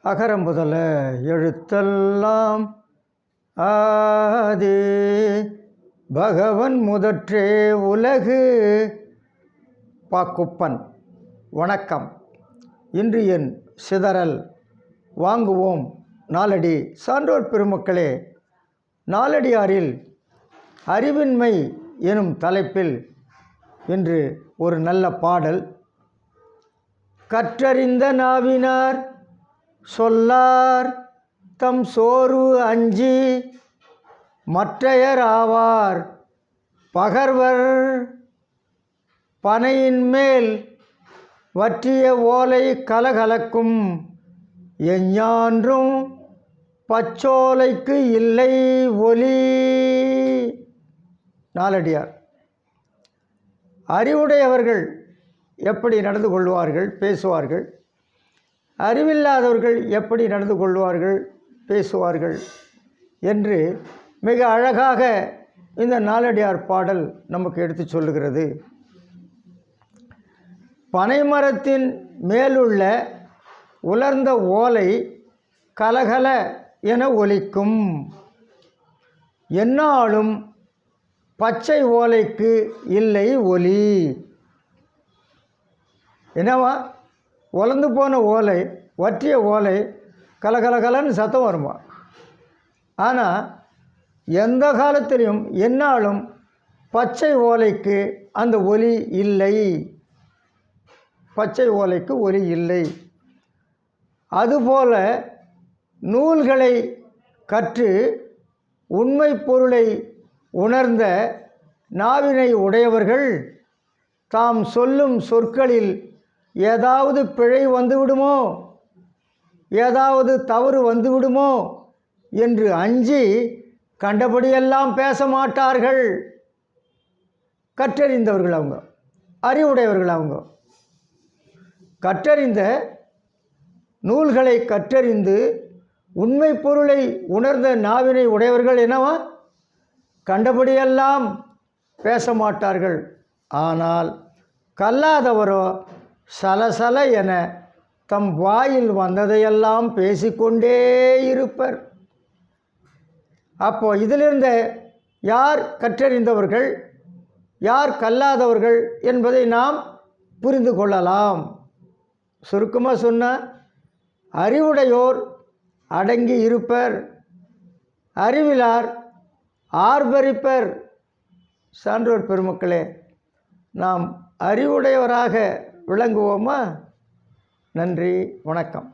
அகரம் முதல எழுத்தெல்லாம் ஆதி பகவன் முதற்றே உலகு. பாக்குப்பன். வணக்கம். இன்று என் சிதறல் வாங்குவோம் நாலடி. சான்றோர் பெருமக்களே, நாலடியாரில் அறிவின்மை எனும் தலைப்பில் இன்று ஒரு நல்ல பாடல். கற்றறிந்த நாவினார் சொல்லார் தம் சோர்வு அஞ்சி மற்றையர் ஆவார் பகர்வர் பனையின் மேல் வற்றிய ஓலை கலகலக்கும் எஞ்ஞான்றும் பச்சோலைக்கு இல்லை ஒலி. நாலடியார். அறிவுடையவர்கள் எப்படி நடந்து கொள்வார்கள், பேசுவார்கள்? அறிவில்லாதவர்கள் எப்படி நடந்து கொள்வார்கள், பேசுவார்கள் என்று மிக அழகாக இந்த நாலடியார் பாடல் நமக்கு எடுத்து சொல்லுகிறது. பனைமரத்தின் மேலுள்ள உலர்ந்த ஓலை கலகல என ஒலிக்கும். எந்நாளும் பச்சை ஓலைக்கு இல்லை ஒலி. என்னவா? உலர்ந்து போன ஓலை, வற்றிய ஓலை கலகலகலன்னு சத்தம் வருமா? ஆனால் எந்த காலத்திலையும் எந்நாளும் பச்சை ஓலைக்கு அந்த ஒலி இல்லை. பச்சை ஓலைக்கு ஒலி இல்லை. அதுபோல நூல்களை கற்று உண்மை பொருளை உணர்ந்த நாவினை உடையவர்கள் தாம் சொல்லும் சொற்களில் ஏதாவது பிழை வந்துவிடுமோ, ஏதாவது தவறு வந்துவிடுமோ என்று அஞ்சி கண்டபடியெல்லாம் பேச மாட்டார்கள். கற்றறிந்தவர்கள் அவங்க, அறிவுடையவர்கள் அவங்க. கற்றறிந்த நூல்களை கற்றறிந்து உண்மை பொருளை உணர்ந்த நாவினை உடையவர்கள் என்னவா? கண்டபடியெல்லாம் பேச மாட்டார்கள். ஆனால் கல்லாதவரோ சலசல என தம் வாயில் வந்ததையெல்லாம் பேசிக்கொண்டே இருப்பர். அப்போ இதிலிருந்து யார் கற்றறிந்தவர்கள், யார் கல்லாதவர்கள் என்பதை நாம் புரிந்து கொள்ளலாம். சுருக்கமாக சொன்னால், அறிவுடையோர் அடங்கி இருப்பர், அறிவிலார் ஆர்ப்பரிப்பர். சான்றோர் பெருமக்களே, நாம் அறிவுடையவராக விளங்குவோமா? நன்றி, வணக்கம்.